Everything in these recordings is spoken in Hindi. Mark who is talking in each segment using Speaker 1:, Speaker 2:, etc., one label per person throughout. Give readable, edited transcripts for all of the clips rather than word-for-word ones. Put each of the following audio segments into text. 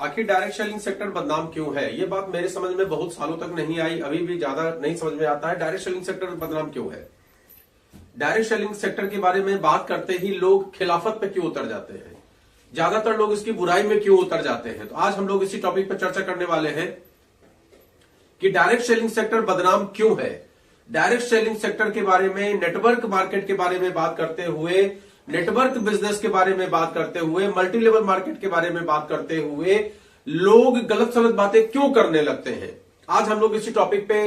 Speaker 1: आखिर डायरेक्ट सेलिंग सेक्टर बदनाम क्यों है? ये बात मेरे समझ में बहुत सालों तक नहीं आई, अभी भी ज्यादा नहीं समझ में आता है। डायरेक्ट सेलिंग सेक्टर बदनाम क्यों है? डायरेक्ट सेलिंग सेक्टर के बारे में बात करते ही लोग खिलाफत पे क्यों उतर जाते हैं, ज्यादातर लोग इसकी बुराई में क्यों उतर जाते हैं। तो आज हम लोग इसी टॉपिक पर चर्चा करने वाले हैं कि डायरेक्ट सेलिंग सेक्टर बदनाम क्यों है। डायरेक्ट सेलिंग सेक्टर के बारे में, नेटवर्क मार्केट के बारे में बात करते हुए, नेटवर्क बिजनेस के बारे में बात करते हुए, मल्टी लेवल मार्केट के बारे में बात करते हुए लोग गलत सलत बातें क्यों करने लगते हैं। आज हम लोग इसी टॉपिक पे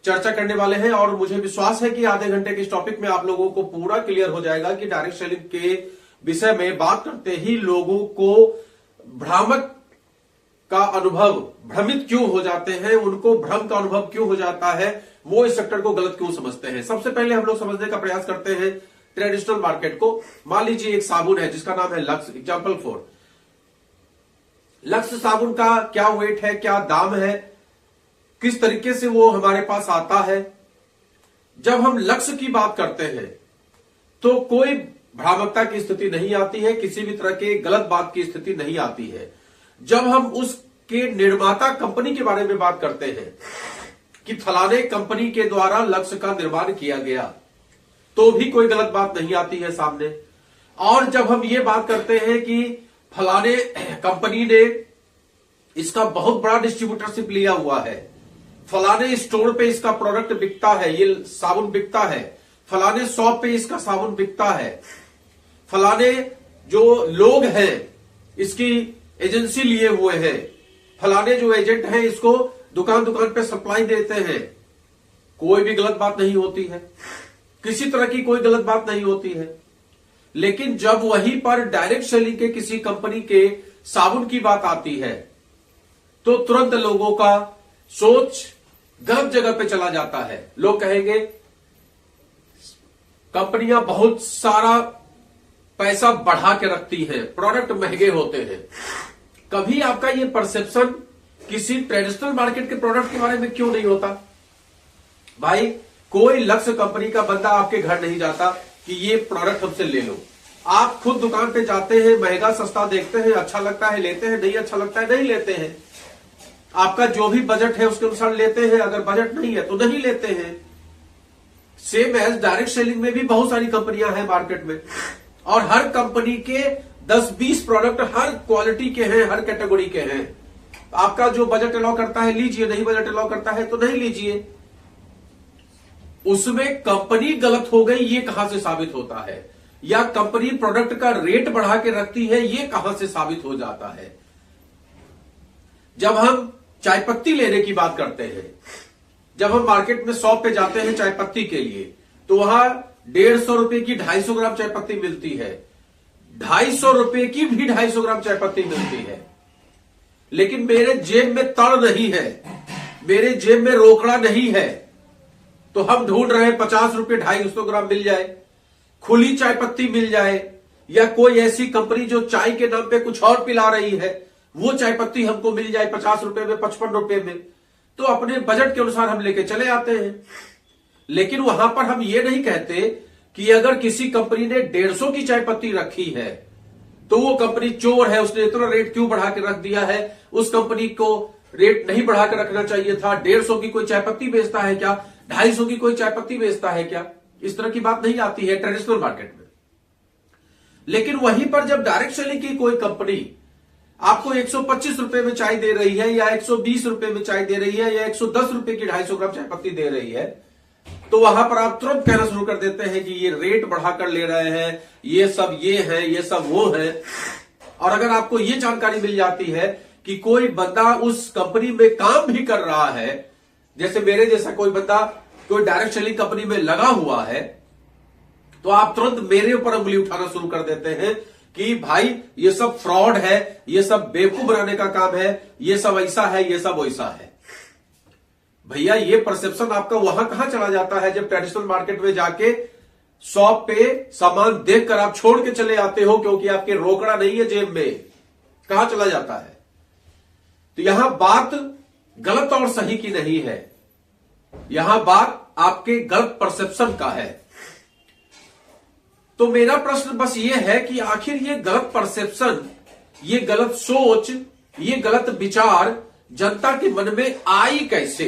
Speaker 1: चर्चा करने वाले हैं और मुझे विश्वास है कि आधे घंटे के इस टॉपिक में आप लोगों को पूरा क्लियर हो जाएगा कि डायरेक्ट सेलिंग के विषय में बात करते ही लोगों को भ्रामक का अनुभव, भ्रमित क्यों हो जाते हैं, उनको भ्रम का अनुभव क्यों हो जाता है, वो इस सेक्टर को गलत क्यों समझते हैं। सबसे पहले हम लोग समझने का प्रयास करते हैं ट्रेडिशनल मार्केट को। मान लीजिए एक साबुन है जिसका नाम है लक्स, एग्जांपल फॉर लक्स साबुन का क्या वेट है, क्या दाम है, किस तरीके से वो हमारे पास आता है। जब हम लक्ष्य की बात करते हैं तो कोई भ्रामकता की स्थिति नहीं आती है, किसी भी तरह के गलत बात की स्थिति नहीं आती है। जब हम उसके निर्माता कंपनी के बारे में बात करते हैं कि फलाने कंपनी के द्वारा लक्ष्य का निर्माण किया गया, तो भी कोई गलत बात नहीं आती है सामने। और जब हम ये बात करते हैं कि फलाने कंपनी ने इसका बहुत बड़ा डिस्ट्रीब्यूटरशिप लिया हुआ है, फलाने स्टोर पे इसका प्रोडक्ट बिकता है, ये साबुन बिकता है, फलाने शॉप पे इसका साबुन बिकता है, फलाने जो लोग हैं इसकी एजेंसी लिए हुए हैं, फलाने जो एजेंट हैं इसको दुकान दुकान पे सप्लाई देते हैं, कोई भी गलत बात नहीं होती है, किसी तरह की कोई गलत बात नहीं होती है। लेकिन जब वहीं पर डायरेक्ट सेलिंग के किसी कंपनी के साबुन की बात आती है तो तुरंत लोगों का सोच गलत जगह पे चला जाता है। लोग कहेंगे कंपनियां बहुत सारा पैसा बढ़ा के रखती हैं, प्रोडक्ट महंगे होते हैं। कभी आपका ये परसेप्शन किसी ट्रेडिशनल मार्केट के प्रोडक्ट के बारे में क्यों नहीं होता? भाई कोई लक्ष्य कंपनी का बंदा आपके घर नहीं जाता कि ये प्रोडक्ट हमसे ले लो। आप खुद दुकान पे जाते हैं, महंगा सस्ता देखते हैं, अच्छा लगता है लेते हैं, नहीं अच्छा लगता है नहीं लेते हैं। आपका जो भी बजट है उसके अनुसार लेते हैं, अगर बजट नहीं है तो नहीं लेते हैं। सेम एज डायरेक्ट सेलिंग में भी बहुत सारी कंपनियां हैं मार्केट में और हर कंपनी के 10-20 प्रोडक्ट हर क्वालिटी के हैं, हर कैटेगरी के हैं। आपका जो बजट अलाउ करता है लीजिए, नहीं बजट अलाउ करता है तो नहीं लीजिए। उसमें कंपनी गलत हो गई ये कहां से साबित होता है, या कंपनी प्रोडक्ट का रेट बढ़ा के रखती है ये कहां से साबित हो जाता है। जब हम चाय पत्ती लेने की बात करते हैं, जब हम मार्केट में शॉप पे जाते हैं चाय पत्ती के लिए, तो वहां 150 रुपए की 250 ग्राम चाय पत्ती मिलती है, 250 रुपए की भी 250 ग्राम चाय पत्ती मिलती है। लेकिन मेरे जेब में तड़ नहीं है, मेरे जेब में रोकड़ा नहीं है, तो हम ढूंढ रहे हैं 50 रुपए 250 ग्राम मिल जाए, खुली चाय पत्ती मिल जाए, या कोई ऐसी कंपनी जो चाय के नाम पे कुछ और पिला रही है वो चाय पत्ती हमको मिल जाए 50 रुपए में, 55 रुपए में, तो अपने बजट के अनुसार हम लेके चले आते हैं। लेकिन वहां पर हम ये नहीं कहते कि अगर किसी कंपनी ने 150 की चाय पत्ती रखी है तो वो कंपनी चोर है, उसने इतना रेट क्यों बढ़ा के रख दिया है, उस कंपनी को रेट नहीं बढ़ा के रखना चाहिए था। 150 की कोई चाय पत्ती बेचता है क्या, 250 की कोई चाय पत्ती बेचता है क्या, इस तरह की बात नहीं आती है ट्रेडिशनल मार्केट में। लेकिन वहीं पर जब डायरेक्ट सेलिंग की कोई कंपनी आपको 125 रुपए में चाय दे रही है, या 120 रुपए में चाय दे रही है, या 110 रुपए की 250 ग्राम चाय पत्ती दे रही है, तो वहां पर आप तुरंत कहना शुरू कर देते हैं कि ये रेट बढ़ाकर ले रहे हैं, ये सब ये है, ये सब वो है। और अगर आपको ये जानकारी मिल जाती है कि कोई बंदा उस कंपनी में काम भी कर रहा है, जैसे मेरे जैसा कोई बंदा कोई डायरेक्ट सेलिंग कंपनी में लगा हुआ है, तो आप तुरंत मेरे ऊपर उंगली उठाना शुरू कर देते हैं कि भाई ये सब फ्रॉड है, ये सब बेवकूफ बनाने का काम है, ये सब ऐसा है, ये सब वैसा है। भैया ये परसेप्शन आपका वहां कहां चला जाता है जब ट्रेडिशनल मार्केट में जाके शॉप पे सामान देखकर आप छोड़ के चले आते हो क्योंकि आपके रोकड़ा नहीं है जेब में, कहां चला जाता है। तो यहां बात गलत और सही की नहीं है, यहां बात आपके गलत परसेप्शन का है। तो मेरा प्रश्न बस ये है कि आखिर ये गलत परसेप्शन, ये गलत सोच ये गलत विचार जनता के मन में आई कैसे?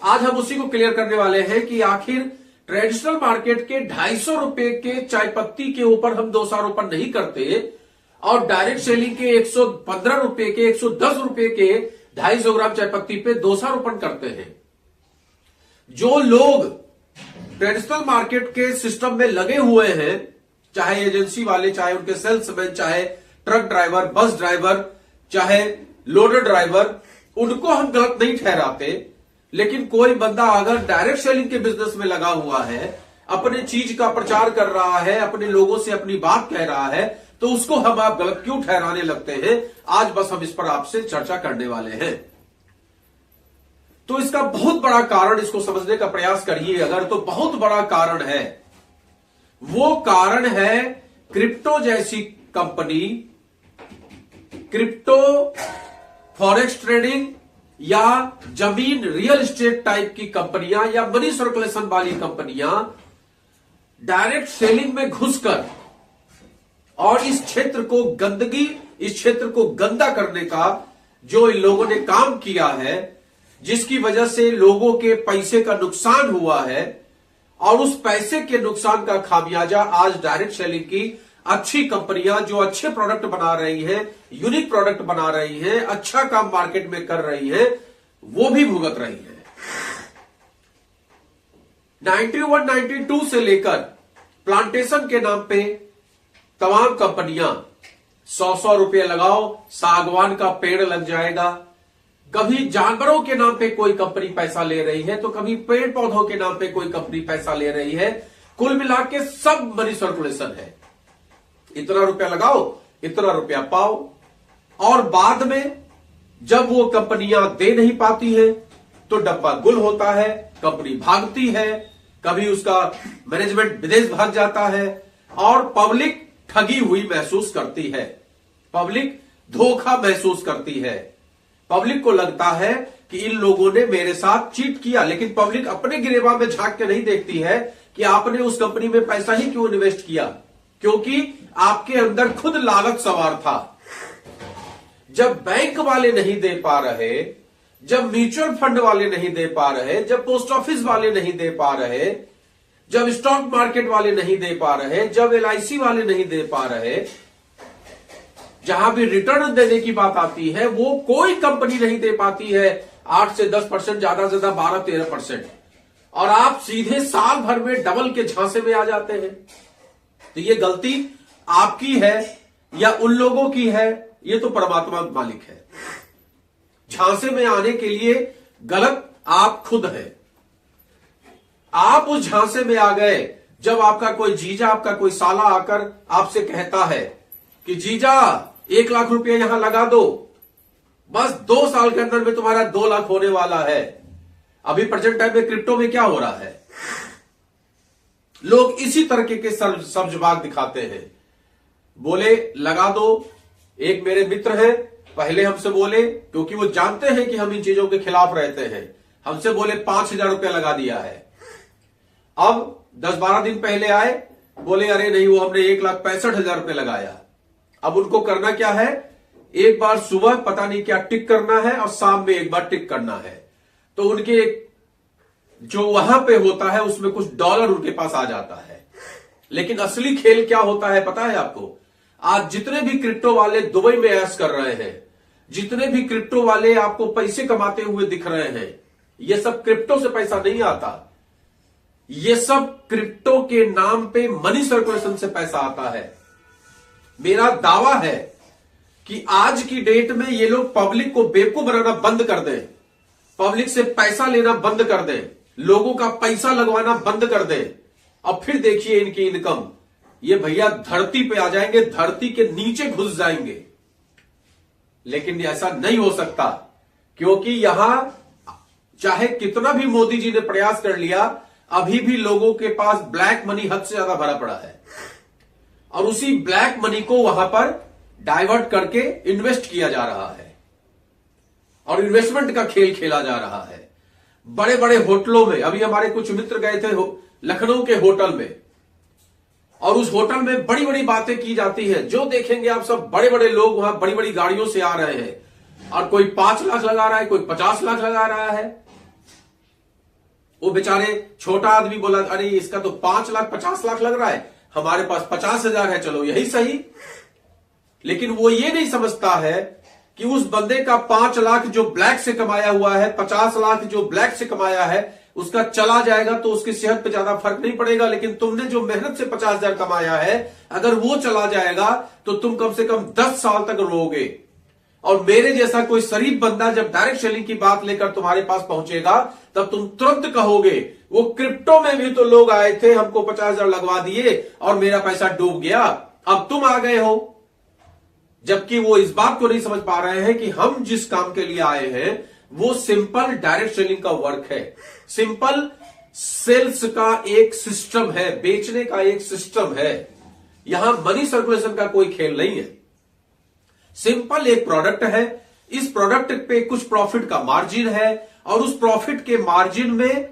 Speaker 1: आज हम उसी को क्लियर करने वाले हैं कि आखिर ट्रेडिशनल मार्केट के 250 रुपए के चाय पत्ती के ऊपर हम 200 आरोपण नहीं करते और डायरेक्ट सेलिंग के 115 रुपए के 110 रुपए के 250 ग्राम चाय पत्ती पे 200 आरोपण करते हैं। जो लोग ट्रेडिशनल मार्केट के सिस्टम में लगे हुए हैं, चाहे एजेंसी वाले, चाहे उनके सेल्समैन, चाहे ट्रक ड्राइवर, बस ड्राइवर, चाहे लोडर ड्राइवर, उनको हम गलत नहीं ठहराते। लेकिन कोई बंदा अगर डायरेक्ट सेलिंग के बिजनेस में लगा हुआ है, अपने चीज का प्रचार कर रहा है, अपने लोगों से अपनी बात कह रहा है, तो उसको हम आप गलत क्यों ठहराने लगते हैं? आज बस हम इस पर आपसे चर्चा करने वाले हैं। तो इसका बहुत बड़ा कारण, इसको समझने का प्रयास करिए अगर, तो बहुत बड़ा कारण है। वो कारण है क्रिप्टो जैसी कंपनी, क्रिप्टो, फॉरेक्स ट्रेडिंग या जमीन रियल एस्टेट टाइप की कंपनियां या मनी सर्कुलेशन वाली कंपनियां डायरेक्ट सेलिंग में घुसकर और इस क्षेत्र को गंदगी, इस क्षेत्र को गंदा करने का जो इन लोगों ने काम किया है, जिसकी वजह से लोगों के पैसे का नुकसान हुआ है, और उस पैसे के नुकसान का खामियाजा आज डायरेक्ट सेलिंग की अच्छी कंपनियां जो अच्छे प्रोडक्ट बना रही हैं, यूनिक प्रोडक्ट बना रही हैं, अच्छा काम मार्केट में कर रही हैं, वो भी भुगत रही हैं। 91-92 से लेकर प्लांटेशन के नाम पे तमाम कंपनियां 100 रुपये लगाओ, सागवान का पेड़ लग जाएगा। कभी जानवरों के नाम पे कोई कंपनी पैसा ले रही है, तो कभी पेड़ पौधों के नाम पे कोई कंपनी पैसा ले रही है। कुल मिला के सब मनी सर्कुलेशन है। इतना रुपया लगाओ, इतना रुपया पाओ, और बाद में जब वो कंपनियां दे नहीं पाती हैं तो डब्बा गुल होता है, कंपनी भागती है, कभी उसका मैनेजमेंट विदेश भाग जाता है और पब्लिक ठगी हुई महसूस करती है, पब्लिक धोखा महसूस करती है। पब्लिक को लगता है कि इन लोगों ने मेरे साथ चीट किया, लेकिन पब्लिक अपने गिरेबान में झांक के नहीं देखती है कि आपने उस कंपनी में पैसा ही क्यों इन्वेस्ट किया, क्योंकि आपके अंदर खुद लालच सवार था। जब बैंक वाले नहीं दे पा रहे, जब म्यूचुअल फंड वाले नहीं दे पा रहे, जब पोस्ट ऑफिस वाले नहीं दे पा रहे, जब स्टॉक मार्केट वाले नहीं दे पा रहे, जब LIC वाले नहीं दे पा रहे, जहां भी रिटर्न देने की बात आती है वो कोई कंपनी नहीं दे पाती है 8 से 10%, ज्यादा से ज्यादा 12-13%, और आप सीधे साल भर में डबल के झांसे में आ जाते हैं। तो ये गलती आपकी है या उन लोगों की है, ये तो परमात्मा मालिक है। झांसे में आने के लिए गलत आप खुद हैं। आप उस झांसे में आ गए जब आपका कोई जीजा, आपका कोई साला आकर आपसे कहता है कि जीजा 1 लाख रुपया यहां लगा दो, बस 2 साल के अंदर में तुम्हारा 2 लाख होने वाला है। अभी प्रेजेंट टाइम में क्रिप्टो में क्या हो रहा है, लोग इसी तरीके के सब्जबाग दिखाते हैं। बोले लगा दो। एक मेरे मित्र हैं, पहले हमसे बोले, क्योंकि वो जानते हैं कि हम इन चीजों के खिलाफ रहते हैं, हमसे बोले 5,000 रुपया लगा दिया है। अब 10-12 दिन पहले आए, बोले अरे नहीं, वो हमने 1,65,000 रुपये लगाया। अब उनको करना क्या है, एक बार सुबह पता नहीं क्या टिक करना है और शाम में एक बार टिक करना है। तो उनके जो वहां पे होता है उसमें कुछ डॉलर उनके पास आ जाता है। लेकिन असली खेल क्या होता है पता है आपको? आज जितने भी क्रिप्टो वाले दुबई में ऐश कर रहे हैं, जितने भी क्रिप्टो वाले आपको पैसे कमाते हुए दिख रहे हैं, ये सब क्रिप्टो से पैसा नहीं आता। ये सब क्रिप्टो के नाम पे मनी सर्कुलेशन से पैसा आता है। मेरा दावा है कि आज की डेट में ये लोग पब्लिक को बेवकूफ बनाना बंद कर दें, पब्लिक से पैसा लेना बंद कर दें, लोगों का पैसा लगवाना बंद कर दें, अब फिर देखिए इनकी इनकम, ये भैया धरती पे आ जाएंगे, धरती के नीचे घुस जाएंगे। लेकिन ऐसा नहीं हो सकता, क्योंकि यहां चाहे कितना भी मोदी जी ने प्रयास कर लिया, अभी भी लोगों के पास ब्लैक मनी हद से ज्यादा भरा पड़ा है, और उसी ब्लैक मनी को वहां पर डाइवर्ट करके इन्वेस्ट किया जा रहा है और इन्वेस्टमेंट का खेल खेला जा रहा है। बड़े बड़े होटलों में, अभी हमारे कुछ मित्र गए थे लखनऊ के होटल में, और उस होटल में बड़ी बड़ी बातें की जाती है। जो देखेंगे आप सब बड़े बड़े लोग वहां बड़ी बड़ी गाड़ियों से आ रहे हैं और कोई 5 लाख लगा रहा है, कोई 50 लाख लगा रहा है। वो बेचारे छोटा आदमी बोला अरे इसका तो 5 लाख 50 लाख लग रहा है, हमारे पास 50,000 है, चलो यही सही। लेकिन वो ये नहीं समझता है कि उस बंदे का 5 लाख जो ब्लैक से कमाया हुआ है, 50 लाख जो ब्लैक से कमाया है, उसका चला जाएगा तो उसकी सेहत पे ज्यादा फर्क नहीं पड़ेगा। लेकिन तुमने जो मेहनत से 50,000 कमाया है, अगर वो चला जाएगा तो तुम कम से कम 10 साल तक रोओगे। और मेरे जैसा कोई शरीफ बंदा जब डायरेक्ट सेलिंग की बात लेकर तुम्हारे पास पहुंचेगा तब तुम तुरंत कहोगे वो क्रिप्टो में भी तो लोग आए थे, हमको 50,000 लगवा दिए और मेरा पैसा डूब गया, अब तुम आ गए हो। जबकि वो इस बात को नहीं समझ पा रहे हैं कि हम जिस काम के लिए आए हैं वो सिंपल डायरेक्ट सेलिंग का वर्क है, सिंपल सेल्स का एक सिस्टम है, बेचने का एक सिस्टम है। यहां मनी सर्कुलेशन का कोई खेल नहीं है। सिंपल एक प्रोडक्ट है, इस प्रोडक्ट पे कुछ प्रॉफिट का मार्जिन है और उस प्रॉफिट के मार्जिन में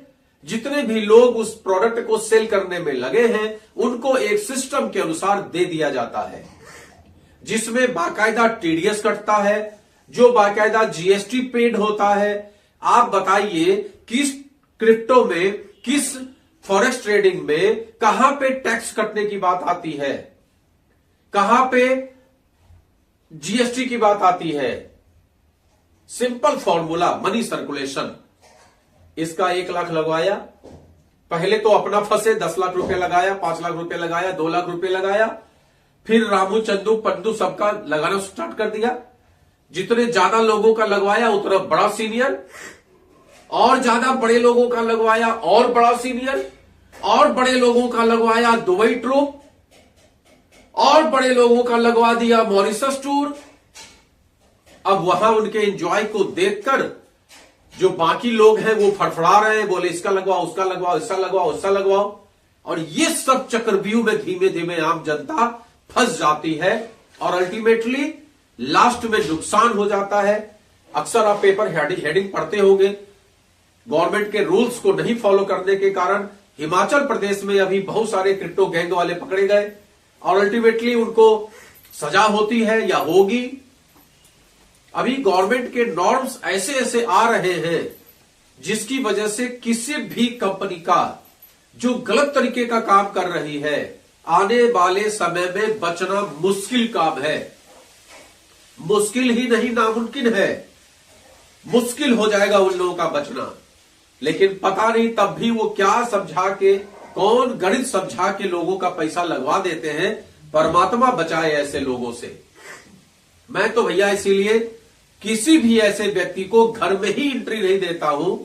Speaker 1: जितने भी लोग उस प्रोडक्ट को सेल करने में लगे हैं उनको एक सिस्टम के अनुसार दे दिया जाता है, जिसमें बाकायदा टीडीएस कटता है, जो बाकायदा जीएसटी पेड होता है। आप बताइए किस क्रिप्टो में, किस फॉरेक्स ट्रेडिंग में कहां पे टैक्स कटने की बात आती है, कहां पे जीएसटी की बात आती है? Simple formula money circulation. इसका 1 लाख लगवाया, पहले तो अपना फंसे 10 लाख रुपए लगाया, 5 लाख रुपए लगाया, 2 लाख रुपए लगाया, फिर रामू चंदू पंडू सबका लगाना स्टार्ट कर दिया। जितने ज्यादा लोगों का लगवाया उतना बड़ा सीनियर, और ज्यादा बड़े लोगों का लगवाया और बड़ा सीनियर, और बड़े लोगों का लगवाया दुबई ट्रूप, और बड़े लोगों का लगवा दिया मॉरिशस टूर। अब वहां उनके एंजॉय को देखकर जो बाकी लोग हैं वो फड़फड़ा रहे हैं, बोले इसका लगवाओ, उसका लगवाओ, इसका लगवाओ, उसका लगवाओ। और ये सब चक्रव्यूह में धीमे धीमे आम जनता फंस जाती है और अल्टीमेटली लास्ट में नुकसान हो जाता है। अक्सर आप पेपर हेडिंग पढ़ते होंगे, गवर्नमेंट के रूल्स को नहीं फॉलो करने के कारण हिमाचल प्रदेश में अभी बहुत सारे क्रिप्टो गैंग वाले पकड़े गए और अल्टीमेटली उनको सजा होती है या होगी। अभी गवर्नमेंट के नॉर्म्स ऐसे ऐसे आ रहे हैं जिसकी वजह से किसी भी कंपनी का जो गलत तरीके का काम कर रही है आने वाले समय में बचना मुश्किल काम है। मुश्किल ही नहीं, नामुमकिन है। मुश्किल हो जाएगा उन लोगों का बचना। लेकिन पता नहीं तब भी वो क्या समझा के, कौन गणित समझा के लोगों का पैसा लगवा देते हैं। परमात्मा बचाए ऐसे लोगों से। मैं तो भैया इसीलिए किसी भी ऐसे व्यक्ति को घर में ही एंट्री नहीं देता हूं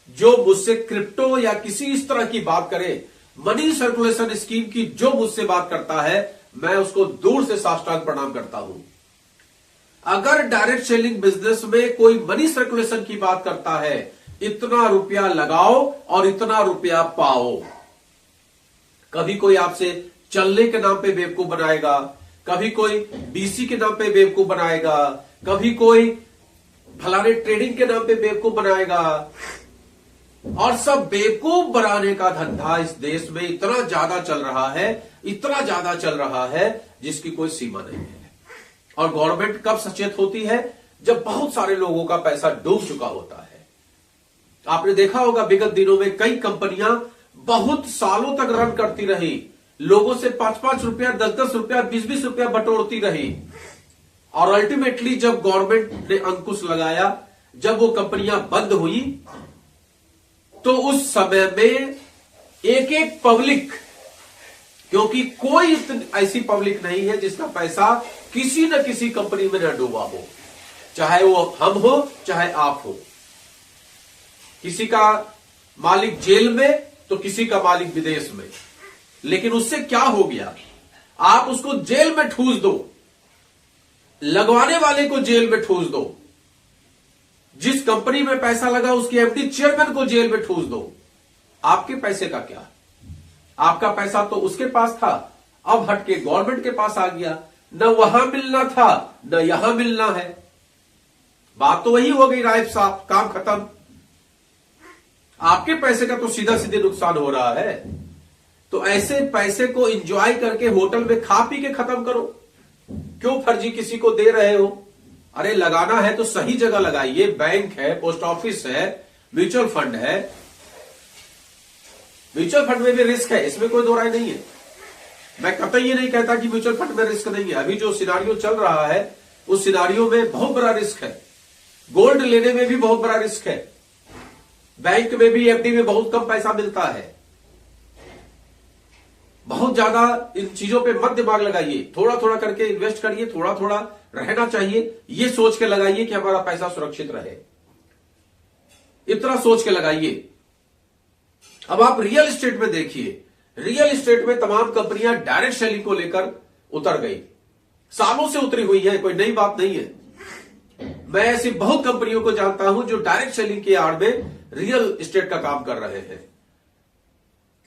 Speaker 1: जो मुझसे क्रिप्टो या किसी इस तरह की बात करे, मनी सर्कुलेशन स्कीम की जो मुझसे बात करता है मैं उसको दूर से साष्टांग प्रणाम करता हूं। अगर डायरेक्ट सेलिंग बिजनेस में कोई मनी सर्कुलेशन की बात करता है, इतना रुपया लगाओ और इतना रुपया पाओ। कभी कोई आपसे चलने के नाम पे बेवकूफ बनाएगा, कभी कोई बीसी के नाम पे बेवकूफ बनाएगा, कभी कोई फलाने ट्रेडिंग के नाम पे बेवकूफ बनाएगा। और सब बेवकूफ बनाने का धंधा इस देश में इतना ज्यादा चल रहा है, इतना ज्यादा चल रहा है जिसकी कोई सीमा नहीं है। और गवर्नमेंट कब सचेत होती है? जब बहुत सारे लोगों का पैसा डूब चुका होता है। आपने देखा होगा विगत दिनों में कई कंपनियां बहुत सालों तक रन करती रही, लोगों से 5-5 रुपया, 10-10 रुपया, 20-20 रुपया बटोरती रही और अल्टीमेटली जब गवर्नमेंट ने अंकुश लगाया, जब वो कंपनियां बंद हुई तो उस समय में एक एक पब्लिक, क्योंकि कोई ऐसी पब्लिक नहीं है जिसका पैसा किसी न किसी कंपनी में न डूबा हो, चाहे वो हम हो चाहे आप हो। किसी का मालिक जेल में तो किसी का मालिक विदेश में। लेकिन उससे क्या हो गया? आप उसको जेल में ठूस दो, लगवाने वाले को जेल में ठूस दो, जिस कंपनी में पैसा लगा उसके एमडी चेयरमैन को जेल में ठूस दो। आपके पैसे का क्या? आपका पैसा तो उसके पास था, अब हटके गवर्नमेंट के पास आ गया। न वहां मिलना था न यहां मिलना है। बात तो वही हो गई राइफ साहब, काम खत्म। आपके पैसे का तो सीधा सीधे नुकसान हो रहा है। तो ऐसे पैसे को एंजॉय करके होटल में खा पी के खत्म करो। क्यों फर्जी किसी को दे रहे हो? अरे लगाना है तो सही जगह लगाइए। बैंक है, पोस्ट ऑफिस है, म्यूचुअल फंड है। म्यूचुअल फंड में भी रिस्क है, इसमें कोई दो राय नहीं है। मैं कतई ये नहीं कहता कि म्यूचुअल फंड में रिस्क नहीं है। अभी जो सिनारियो चल रहा है उस सिनारियो में बहुत बड़ा रिस्क है। गोल्ड लेने में भी बहुत बड़ा रिस्क है। बैंक में भी एफडी में बहुत कम पैसा मिलता है। बहुत ज्यादा इन चीजों पे मत दिमाग लगाइए। थोड़ा थोड़ा करके इन्वेस्ट करिए, थोड़ा थोड़ा रहना चाहिए। ये सोच के लगाइए कि हमारा पैसा सुरक्षित रहे, इतना सोच के लगाइए। अब आप रियल एस्टेट में देखिए, रियल एस्टेट में तमाम कंपनियां डायरेक्ट सेलिंग को लेकर उतर गई, सालों से उतरी हुई है, कोई नई बात नहीं है। मैं ऐसी बहुत कंपनियों को जानता हूं जो डायरेक्ट सेलिंग की आड़ में रियल एस्टेट का काम कर रहे हैं।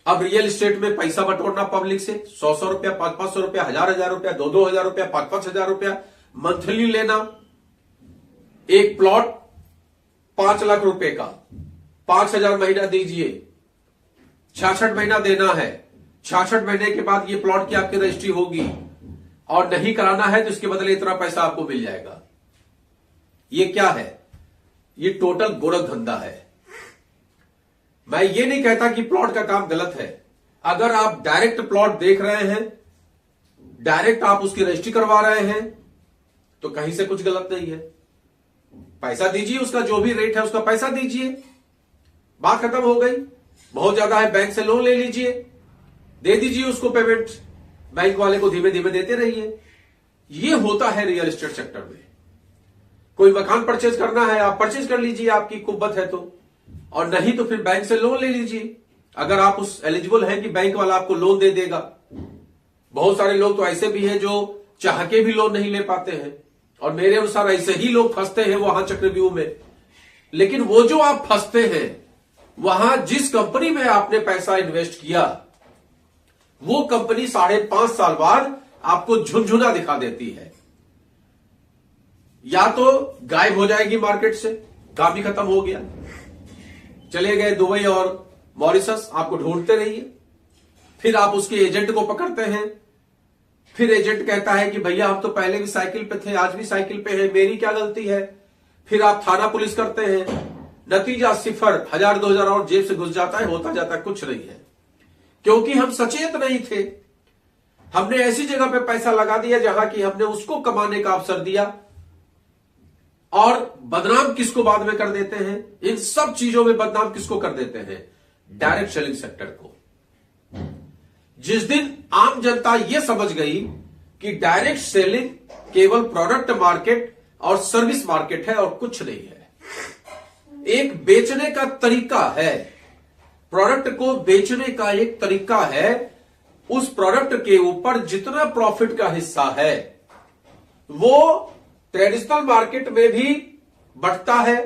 Speaker 1: अब रियल एस्टेट में पैसा बटोरना पब्लिक से 100-100 रुपया, 500-500 रुपया, 1000-1000 रुपया, 2-2000 रुपया, 5-5 हजार रुपया मंथली लेना। एक प्लॉट 5 लाख रुपए का 5000 महीना दीजिए, 66 महीना देना है। 66 महीने के बाद ये प्लॉट की आपकी रजिस्ट्री होगी और नहीं कराना है तो इसके बदले इतना पैसा आपको मिल जाएगा। ये क्या है? ये टोटल गोरख धंधा है। मैं ये नहीं कहता कि प्लॉट का काम गलत है। अगर आप डायरेक्ट प्लॉट देख रहे हैं, डायरेक्ट आप उसकी रजिस्ट्री करवा रहे हैं, तो कहीं से कुछ गलत नहीं है। पैसा दीजिए, उसका जो भी रेट है उसका पैसा दीजिए, बात खत्म हो गई। बहुत ज्यादा है, बैंक से लोन ले लीजिए, दे दीजिए उसको पेमेंट, बैंक वाले को धीमे धीमे देते रहिए। ये होता है रियल एस्टेट सेक्टर में। कोई मकान परचेज करना है, आप परचेज कर लीजिए, आपकी कुव्वत है तो, और नहीं तो फिर बैंक से लोन ले लीजिए। अगर आप उस एलिजिबल हैं कि बैंक वाला आपको लोन दे देगा। बहुत सारे लोग तो ऐसे भी हैं जो चाह के भी लोन नहीं ले पाते हैं, और मेरे अनुसार ऐसे ही लोग फंसते हैं वहां चक्रव्यूह में। लेकिन वो जो आप फंसते हैं, वहां जिस कंपनी में आपने पैसा इन्वेस्ट किया, वो कंपनी 5.5 साल बाद आपको झुनझुना दिखा देती है। या तो गायब हो जाएगी मार्केट से, काम ही खत्म हो गया, चले गए दुबई और मॉरिशस, आपको ढूंढते रहिए। फिर आप उसके एजेंट को पकड़ते हैं, फिर एजेंट कहता है कि भैया हम तो पहले भी साइकिल पे थे, आज भी साइकिल पे है, मेरी क्या गलती है। फिर आप थाना पुलिस करते हैं, नतीजा 0, 1000-2000 और जेब से घुस जाता है, होता जाता है कुछ नहीं है। क्योंकि हम सचेत नहीं थे, हमने ऐसी जगह पे पैसा लगा दिया जहां कि हमने उसको कमाने का अवसर दिया, और बदनाम किसको बाद में कर देते हैं? इन सब चीजों में बदनाम किसको कर देते हैं? डायरेक्ट सेलिंग सेक्टर को। जिस दिन आम जनता यह समझ गई कि डायरेक्ट सेलिंग केवल प्रोडक्ट मार्केट और सर्विस मार्केट है और कुछ नहीं है, एक बेचने का तरीका है, प्रोडक्ट को बेचने का एक तरीका है। उस प्रोडक्ट के ऊपर जितना प्रॉफिट का हिस्सा है वो ट्रेडिशनल मार्केट में भी बढ़ता है,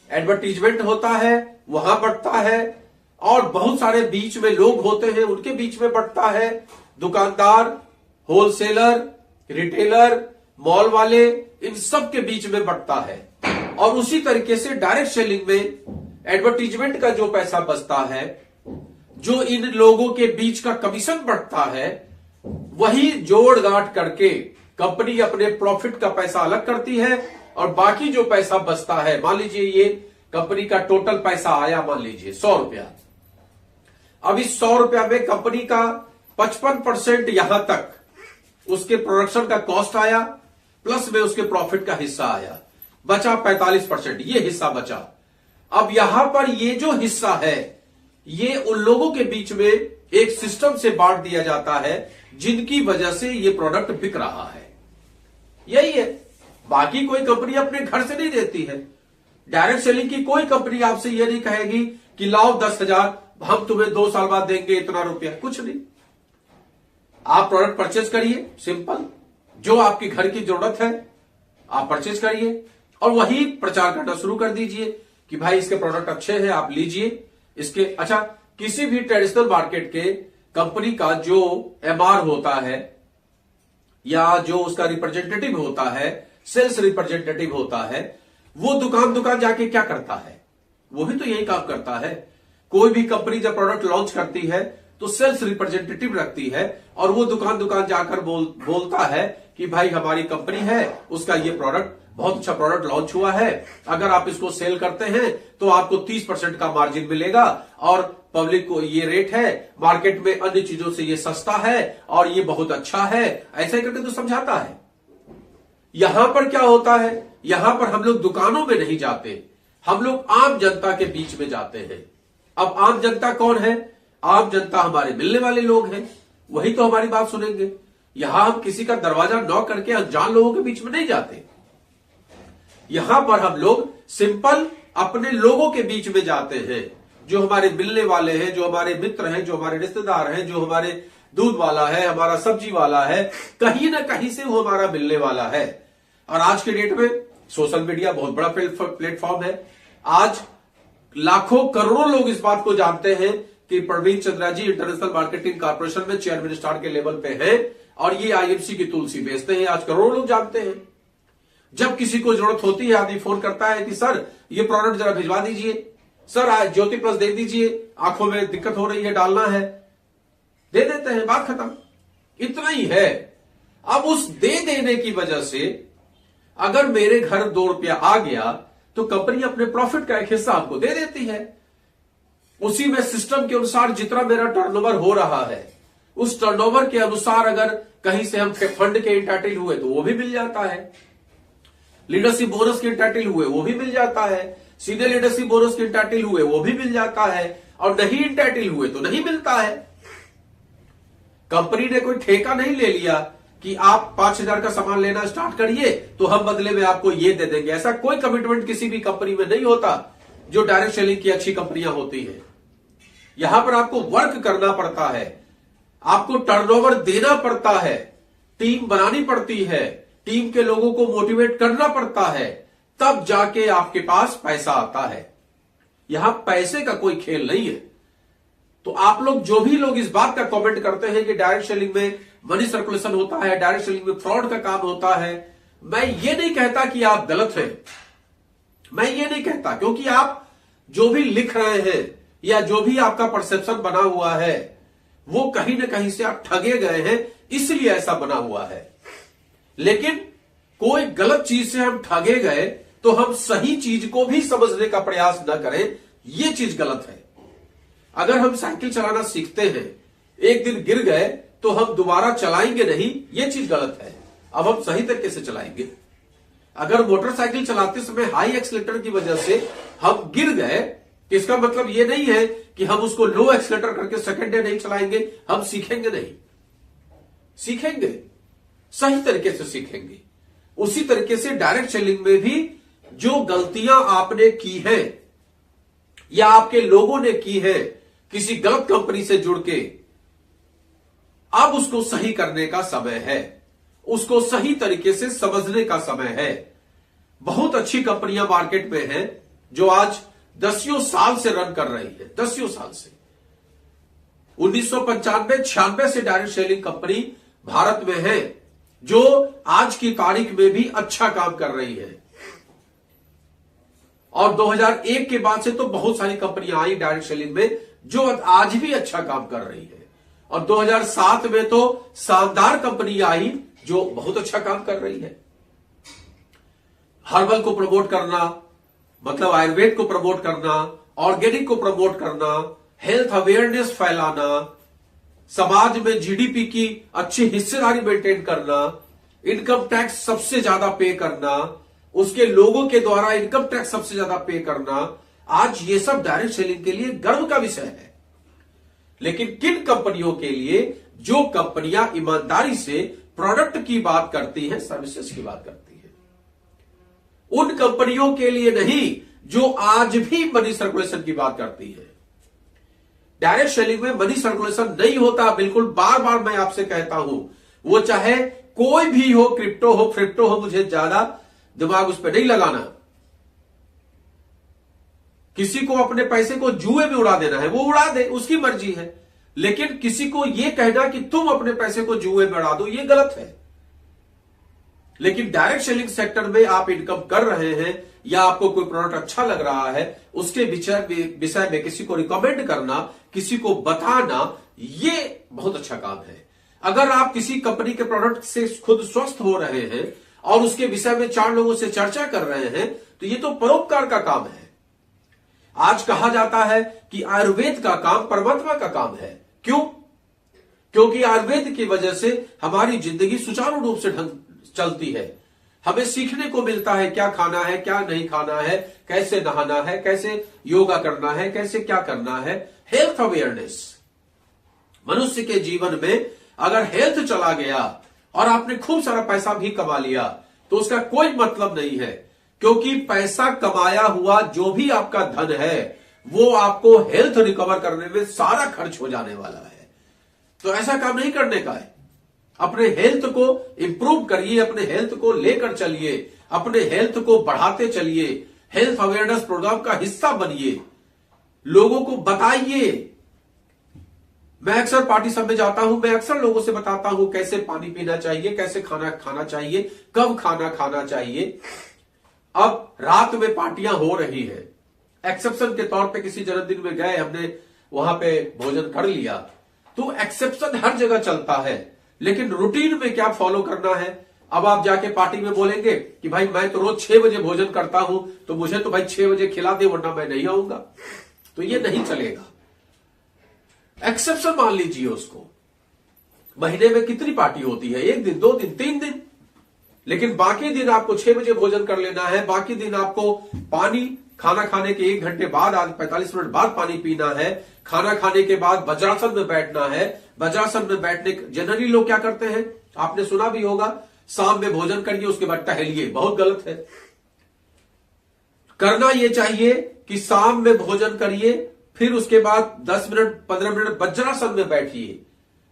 Speaker 1: एडवर्टीजमेंट होता है वहां बढ़ता है, और बहुत सारे बीच में लोग होते हैं उनके बीच में बढ़ता है। दुकानदार, होलसेलर, रिटेलर, मॉल वाले, इन सब के बीच में बढ़ता है। और उसी तरीके से डायरेक्ट सेलिंग में एडवर्टीजमेंट का जो पैसा बचता है, जो इन लोगों के बीच का कमीशन बढ़ता है, वही जोड़ गांठ करके कंपनी अपने प्रॉफिट का पैसा अलग करती है, और बाकी जो पैसा बचता है, मान लीजिए ये कंपनी का टोटल पैसा आया, मान लीजिए 100 रुपया। अब इस 100 रुपया में कंपनी का 55% यहां तक उसके प्रोडक्शन का कॉस्ट आया, प्लस में उसके प्रॉफिट का हिस्सा आया, बचा 45%, ये हिस्सा बचा। अब यहां पर ये जो हिस्सा है, ये उन लोगों के बीच में एक सिस्टम से बांट दिया जाता है जिनकी वजह से ये प्रोडक्ट बिक रहा है। यही है, बाकी कोई कंपनी अपने घर से नहीं देती है। डायरेक्ट सेलिंग की कोई कंपनी आपसे ये नहीं कहेगी कि लाओ 10,000, हम तुम्हें 2 साल बाद देंगे इतना रुपया, कुछ नहीं। आप प्रोडक्ट परचेज करिए, सिंपल, जो आपकी घर की जरूरत है आप परचेज करिए, और वही प्रचार करना शुरू कर दीजिए कि भाई इसके प्रोडक्ट अच्छे हैं, आप लीजिए इसके। अच्छा, किसी भी ट्रेडिशनल मार्केट के कंपनी का जो एमआर होता है या जो उसका रिप्रेजेंटेटिव होता है, सेल्स रिप्रेजेंटेटिव होता है, वो दुकान दुकान जाके क्या करता है? वो भी तो यही काम करता है। कोई भी कंपनी जब प्रोडक्ट लॉन्च करती है तो सेल्स रिप्रेजेंटेटिव रखती है और वो दुकान दुकान जाकर बोलता है कि भाई हमारी कंपनी है, उसका ये प्रोडक्ट बहुत अच्छा प्रोडक्ट लॉन्च हुआ है, अगर आप इसको सेल करते हैं तो आपको 30% का मार्जिन मिलेगा और पब्लिक को ये रेट है, मार्केट में अन्य चीजों से ये सस्ता है और ये बहुत अच्छा है, ऐसा करके तो समझाता है। यहां पर क्या होता है, यहां पर हम लोग दुकानों में नहीं जाते, हम लोग आम जनता के बीच में जाते हैं। अब आम जनता कौन है? आम जनता हमारे मिलने वाले लोग हैं, वही तो हमारी बात सुनेंगे। यहां हम किसी का दरवाजा नॉक करके अनजान लोगों के बीच में नहीं जाते, यहां पर हम लोग सिंपल अपने लोगों के बीच में जाते हैं, जो हमारे मिलने वाले हैं, जो हमारे मित्र हैं, जो हमारे रिश्तेदार हैं, जो हमारे दूध वाला है, हमारा सब्जी वाला है, कहीं ना कहीं से वो हमारा मिलने वाला है। और आज के डेट में सोशल मीडिया बहुत बड़ा प्लेटफॉर्म है। आज लाखों करोड़ों लोग इस बात को जानते हैं कि प्रवीण चंद्रा जी इंटरनेशनल मार्केटिंग कॉर्पोरेशन में चेयरमैन स्टार के लेवल पे हैं और ये आईएमसी की तुलसी बेचते हैं। आज करोड़ों लोग जानते हैं। जब किसी को जरूरत होती है, आदमी फोन करता है कि सर ये प्रोडक्ट जरा भिजवा दीजिए, सर आज ज्योति प्लस दे दीजिए, आंखों में दिक्कत हो रही है, डालना है, दे देते हैं, बात खत्म। इतना ही है। अब उस दे देने की वजह से अगर मेरे घर 2 रुपया आ गया तो कंपनी अपने प्रॉफिट का एक हिस्सा आपको दे देती है। उसी में सिस्टम के अनुसार जितना मेरा टर्नओवर हो रहा है, उस टर्नओवर के अनुसार अगर कहीं से हम फंड के इंटाइटल हुए तो वो भी मिल जाता है, लीडरशिप बोनस के इंटाइटल हुए वो भी मिल जाता है, सीनियर लीडरशिप बोनस के इंटाइटल हुए वो भी मिल जाता है, और नहीं इंटाइटल हुए तो नहीं मिलता है। कंपनी ने कोई ठेका नहीं ले लिया कि आप 5,000 का सामान लेना स्टार्ट करिए तो हम बदले में आपको ये दे देंगे। ऐसा कोई कमिटमेंट किसी भी कंपनी में नहीं होता जो डायरेक्ट सेलिंग की अच्छी कंपनियां होती है। यहां पर आपको वर्क करना पड़ता है, आपको टर्नओवर देना पड़ता है, टीम बनानी पड़ती है, टीम के लोगों को मोटिवेट करना पड़ता है, तब जाके आपके पास पैसा आता है। यहां पैसे का कोई खेल नहीं है। तो आप लोग जो भी लोग इस बात का कमेंट करते हैं कि डायरेक्ट सेलिंग में मनी सर्कुलेशन होता है, डायरेक्ट सेलिंग में फ्रॉड का काम होता है, मैं ये नहीं कहता कि आप गलत हैं, मैं ये नहीं कहता, क्योंकि आप जो भी लिख रहे हैं या जो भी आपका परसेप्शन बना हुआ है वो कहीं ना कहीं से आप ठगे गए हैं, इसलिए ऐसा बना हुआ है। लेकिन कोई गलत चीज से हम ठगे गए तो हम सही चीज को भी समझने का प्रयास न करें, ये चीज गलत है। अगर हम साइकिल चलाना सीखते हैं, एक दिन गिर गए तो हम दोबारा चलाएंगे नहीं, ये चीज गलत है। अब हम सही तरीके से चलाएंगे। अगर मोटरसाइकिल चलाते समय हाई एक्सीलेटर की वजह से हम गिर गए, इसका मतलब ये नहीं है कि हम उसको लो एक्सीलेटर करके सेकंड डे नहीं चलाएंगे, हम सीखेंगे नहीं, सीखेंगे, सही तरीके से सीखेंगे। उसी तरीके से डायरेक्ट सेलिंग में भी जो गलतियां आपने की हैं या आपके लोगों ने की है किसी गलत कंपनी से जुड़ के, अब उसको सही करने का समय है, उसको सही तरीके से समझने का समय है। बहुत अच्छी कंपनियां मार्केट में हैं जो आज 10 साल से रन कर रही है, 10 साल से। 1995-96 से डायरेक्ट सेलिंग कंपनी भारत में है जो आज की तारीख में भी अच्छा काम कर रही है। और 2001 के बाद से तो बहुत सारी कंपनियां आई डायरेक्ट सेलिंग में जो आज भी अच्छा काम कर रही है। और 2007 में तो शानदार कंपनी आई जो बहुत अच्छा काम कर रही है। हर्बल को प्रमोट करना, मतलब आयुर्वेद को प्रमोट करना, ऑर्गेनिक को प्रमोट करना, हेल्थ अवेयरनेस फैलाना, समाज में जीडीपी की अच्छी हिस्सेदारी मेंटेन करना, इनकम टैक्स सबसे ज्यादा पे करना, उसके लोगों के द्वारा इनकम टैक्स सबसे ज्यादा पे करना, आज ये सब डायरेक्ट सेलिंग के लिए गर्व का विषय है। लेकिन किन कंपनियों के लिए? जो कंपनियां ईमानदारी से प्रोडक्ट की बात करती हैं, सर्विसेज की बात करती हैं, उन कंपनियों के लिए नहीं जो आज भी मनी सर्कुलेशन की बात करती है। डायरेक्ट सेलिंग में मनी सर्कुलेशन नहीं होता, बिल्कुल बार बार मैं आपसे कहता हूं। वो चाहे कोई भी हो, क्रिप्टो हो, फ्रिप्टो हो, मुझे ज्यादा दिमाग उस पर नहीं लगाना। किसी को अपने पैसे को जुए में उड़ा देना है, वो उड़ा दे, उसकी मर्जी है। लेकिन किसी को यह कहना कि तुम अपने पैसे को जुए में उड़ा दो, ये गलत है। लेकिन डायरेक्ट सेलिंग सेक्टर में आप इनकम कर रहे हैं या आपको कोई प्रोडक्ट अच्छा लग रहा है, उसके विषय में किसी को रिकमेंड करना, किसी को बताना, ये बहुत अच्छा काम है। अगर आप किसी कंपनी के प्रोडक्ट से खुद स्वस्थ हो रहे हैं और उसके विषय में 4 लोगों से चर्चा कर रहे हैं, तो ये तो परोपकार का काम है। आज कहा जाता है कि आयुर्वेद का काम परमात्मा का काम है। क्यों? क्योंकि आयुर्वेद की वजह से हमारी जिंदगी सुचारू रूप से चलती है। हमें सीखने को मिलता है क्या खाना है, क्या नहीं खाना है, कैसे नहाना है, कैसे योगा करना है, कैसे क्या करना है। Health awareness. मनुष्य के जीवन में अगर हेल्थ चला गया और आपने खूब सारा पैसा भी कमा लिया तो उसका कोई मतलब नहीं है, क्योंकि पैसा कमाया हुआ जो भी आपका धन है वो आपको हेल्थ रिकवर करने में सारा खर्च हो जाने वाला है। तो ऐसा काम नहीं करने का है। अपने हेल्थ को इंप्रूव करिए, अपने हेल्थ को लेकर चलिए, अपने हेल्थ को बढ़ाते चलिए, हेल्थ अवेयरनेस प्रोग्राम का हिस्सा बनिए, लोगों को बताइए। मैं अक्सर पार्टी सब में जाता हूं, मैं अक्सर लोगों से बताता हूं कैसे पानी पीना चाहिए, कैसे खाना खाना चाहिए, कब खाना खाना चाहिए। अब रात में पार्टियां हो रही है, एक्सेप्शन के तौर पे किसी जन्मदिन में गए, हमने वहां पे भोजन कर लिया, तो एक्सेप्शन हर जगह चलता है, लेकिन रूटीन में क्या फॉलो करना है। अब आप जाके पार्टी में बोलेंगे कि भाई मैं तो रोज 6 बजे भोजन करता हूं, तो मुझे तो भाई 6 बजे खिला दे वरना मैं नहीं आऊंगा, तो ये नहीं चलेगा। एक्सेप्शन मान लीजिए उसको। महीने में कितनी पार्टी होती है? 1 दिन, 2 दिन, 3 दिन, लेकिन बाकी दिन आपको 6 बजे भोजन कर लेना है। बाकी दिन आपको पानी खाना खाने के 1 घंटे बाद, आज 45 मिनट बाद पानी पीना है। खाना खाने के बाद वज्रासन में बैठना है। वज्रासन में बैठने, जनरली लोग क्या करते हैं, आपने सुना भी होगा, शाम में भोजन करिए उसके बाद टहलिए। बहुत गलत है। करना यह चाहिए कि शाम में भोजन करिए, फिर उसके बाद 10 मिनट 15 मिनट वज्रासन में बैठिए।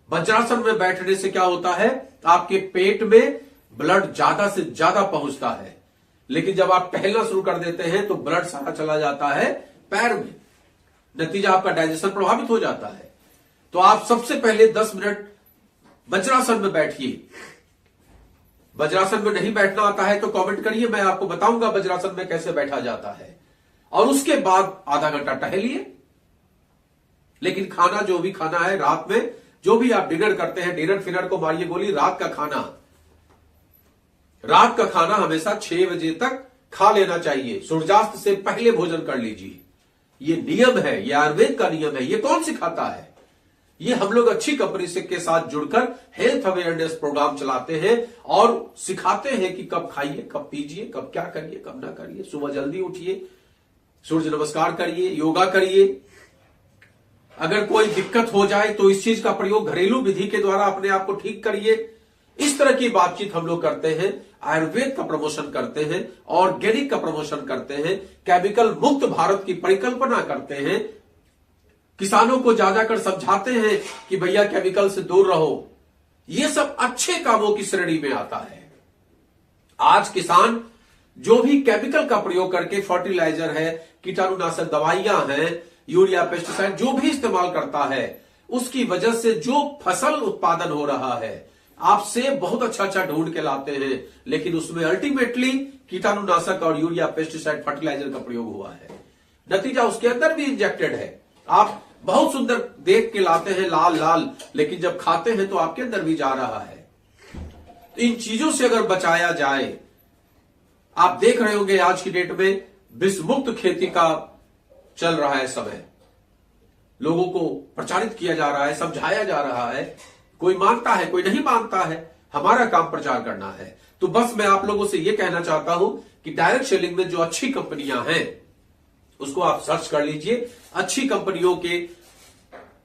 Speaker 1: वज्रासन में बैठने से क्या होता है, आपके पेट में ब्लड ज्यादा से ज्यादा पहुंचता है। लेकिन जब आप टहलना शुरू कर देते हैं तो ब्लड सारा चला जाता है पैर में, नतीजा आपका डाइजेशन प्रभावित हो जाता है। तो आप सबसे पहले 10 मिनट वज्रासन में बैठिए। वज्रासन में नहीं बैठना आता है तो कमेंट करिए, मैं आपको बताऊंगा वज्रासन में कैसे बैठा जाता है। और उसके बाद आधा घंटा टहलिए। लेकिन खाना जो भी खाना है, रात में जो भी आप डिनर करते हैं, डिनर फिनर को मारिए गोली। रात का खाना हमेशा 6 बजे तक खा लेना चाहिए। सूर्यास्त से पहले भोजन कर लीजिए। ये नियम है, ये आयुर्वेद का नियम है। ये कौन सिखाता है? ये हम लोग अच्छी कंपनी से के साथ जुड़कर हेल्थ अवेयरनेस प्रोग्राम चलाते हैं और सिखाते हैं कि कब खाइए, कब पीजिए, कब क्या करिए, कब ना करिए। सुबह जल्दी उठिए, सूर्य नमस्कार करिए, योगा करिए। अगर कोई दिक्कत हो जाए तो इस चीज का प्रयोग घरेलू विधि के द्वारा अपने आप को ठीक करिए। इस तरह की बातचीत हम लोग करते हैं। आयुर्वेद का प्रमोशन करते हैं, ऑर्गेनिक का प्रमोशन करते हैं, केमिकल मुक्त भारत की परिकल्पना करते हैं। किसानों को जा जाकर समझाते हैं कि भैया केमिकल से दूर रहो। ये सब अच्छे कामों की श्रेणी में आता है। आज किसान जो भी केमिकल का प्रयोग करके, फर्टिलाइजर है, कीटाणुनाशक दवाइयां हैं, यूरिया, पेस्टिसाइड जो भी इस्तेमाल करता है, उसकी वजह से जो फसल उत्पादन हो रहा है, आप सेब बहुत अच्छा अच्छा ढूंढ के लाते हैं, लेकिन उसमें अल्टीमेटली कीटाणुनाशक और यूरिया, पेस्टिसाइड, फर्टिलाइजर का प्रयोग हुआ है। नतीजा उसके अंदर भी इंजेक्टेड है। आप बहुत सुंदर देख के लाते हैं, लाल लाल, लेकिन जब खाते हैं तो आपके अंदर भी जा रहा है। तो इन चीजों से अगर बचाया जाए, आप देख रहे होंगे आज की डेट में विष मुक्त खेती का चल रहा है समय, लोगों को प्रचारित किया जा रहा है, समझाया जा रहा है। कोई मानता है, कोई नहीं मानता है, हमारा काम प्रचार करना है। तो बस मैं आप लोगों से यह कहना चाहता हूं कि डायरेक्ट सेलिंग में जो अच्छी कंपनियां हैं उसको आप सर्च कर लीजिए। अच्छी कंपनियों के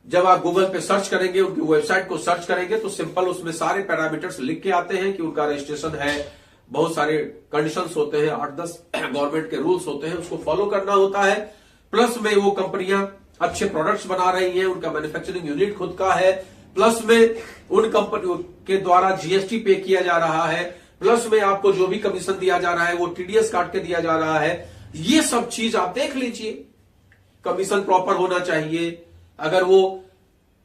Speaker 1: जब आप गूगल पे सर्च करेंगे, उनकी वेबसाइट को सर्च करेंगे तो सिंपल उसमें सारे पैरामीटर्स लिख के आते हैं कि उनका रजिस्ट्रेशन है, बहुत सारे कंडीशंस होते हैं, 8-10 गवर्नमेंट के रूल्स होते हैं, उसको फॉलो करना होता है। प्लस में वो कंपनियां अच्छे प्रोडक्ट्स बना रही हैं, उनका मैन्युफैक्चरिंग यूनिट खुद का है, प्लस में उन कंपनियों के द्वारा जीएसटी पे किया जा रहा है, प्लस में आपको जो भी कमीशन दिया जा रहा है वो टीडीएस काट के दिया जा रहा है। ये सब चीज आप देख लीजिए। कमीशन प्रॉपर होना चाहिए। अगर वो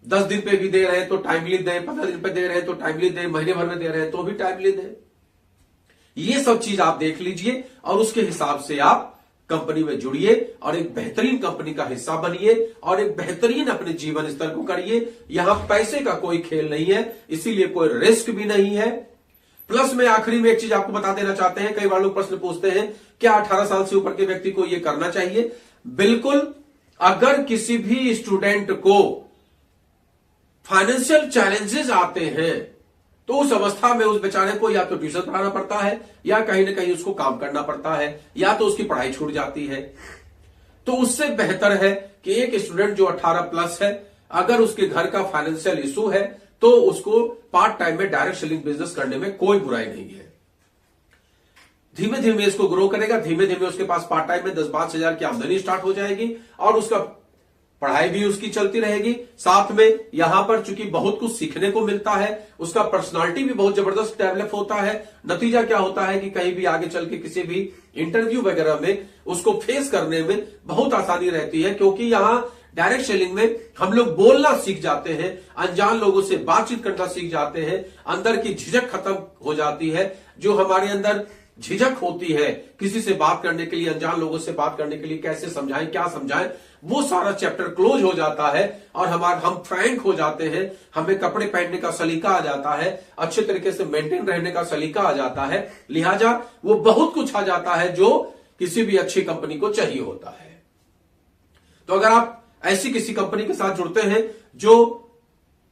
Speaker 1: 10 दिन पे भी दे रहे हैं तो टाइमली दें, 15 दिन पे दे रहे हैं तो टाइमली दें, महीने भर में दे रहे हैं तो भी टाइमली दें। ये सब चीज आप देख लीजिए और उसके हिसाब से आप कंपनी में जुड़िए और एक बेहतरीन कंपनी का हिस्सा बनिए और एक बेहतरीन अपने जीवन स्तर को करिए। यहां पैसे का कोई खेल नहीं है, इसीलिए कोई रिस्क भी नहीं है। प्लस में आखिरी में एक चीज आपको बता देना चाहते हैं, कई बार लोग प्रश्न पूछते हैं क्या 18 साल से ऊपर के व्यक्ति को यह करना चाहिए? बिल्कुल। अगर किसी भी स्टूडेंट को फाइनेंशियल चैलेंजेस आते हैं तो उस अवस्था में उस बेचारे को या तो ट्यूशन पढ़ाना पड़ता है या कहीं ना कहीं उसको काम करना पड़ता है या तो उसकी पढ़ाई छूट जाती है। तो उससे बेहतर है कि एक स्टूडेंट जो 18 प्लस है, अगर उसके घर का फाइनेंशियल इशू है तो उसको पार्ट टाइम में डायरेक्ट सेलिंग बिजनेस करने में कोई बुराई नहीं है। धीमे धीमे इसको ग्रो करेगा, धीमे धीमे उसके पास पार्ट टाइम में 10-5 हजार की आमदनी स्टार्ट हो जाएगी और उसका पढ़ाई भी उसकी चलती रहेगी। साथ में यहां पर चूंकि बहुत कुछ सीखने को मिलता है, उसका पर्सनालिटी भी बहुत जबरदस्त डेवलप होता है। नतीजा क्या होता है कि कहीं भी आगे चल के किसी भी इंटरव्यू वगैरह में उसको फेस करने में बहुत आसानी रहती है, क्योंकि यहां डायरेक्ट सेलिंग में हम लोग बोलना सीख जाते हैं, अनजान लोगों से बातचीत करना सीख जाते हैं, अंदर की झिझक खत्म हो जाती है। जो हमारे अंदर झिझक होती है किसी से बात करने के लिए, अनजान लोगों से बात करने के लिए, कैसे समझाएं क्या समझाएं, वो सारा चैप्टर क्लोज हो जाता है और हम फ्रैंक हो जाते हैं। हमें कपड़े पहनने का सलीका आ जाता है, अच्छे तरीके से मेंटेन रहने का सलीका आ जाता है। लिहाजा वो बहुत कुछ आ जाता है जो किसी भी अच्छी कंपनी को चाहिए होता है। तो अगर आप ऐसी किसी कंपनी के साथ जुड़ते हैं जो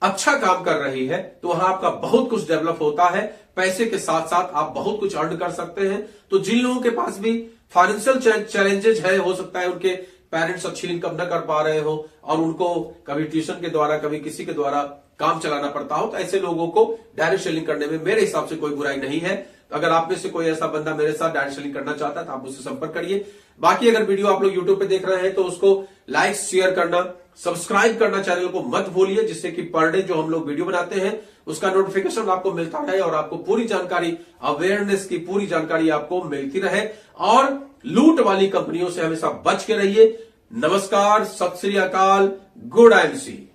Speaker 1: अच्छा काम कर रही है तो वहां आपका बहुत कुछ डेवलप होता है। पैसे के साथ साथ आप बहुत कुछ अर्न कर सकते हैं। तो जिन लोगों के पास भी फाइनेंशियल चैलेंजेस है, हो सकता है उनके पेरेंट्स अच्छी इनकम न कर पा रहे हो और उनको कभी ट्यूशन के द्वारा कभी किसी के द्वारा काम चलाना पड़ता हो, तो ऐसे लोगों को डायरेक्ट सेलिंग करने में मेरे हिसाब से कोई बुराई नहीं है। तो अगर आप में से कोई ऐसा बंदा मेरे साथ डायरेक्ट सेलिंग करना चाहता है तो आप मुझसे संपर्क करिए। बाकी अगर वीडियो आप लोग यूट्यूब पे देख रहे हैं तो उसको लाइक शेयर करना, सब्सक्राइब करना चैनल को मत भूलिए, जिससे कि पर डे जो हम लोग वीडियो बनाते हैं उसका नोटिफिकेशन आपको मिलता रहे और आपको पूरी जानकारी, अवेयरनेस की पूरी जानकारी आपको मिलती रहे। और लूट वाली कंपनियों से हमेशा बच के रहिए। नमस्कार, सत श्री अकाल, गुड एमसी।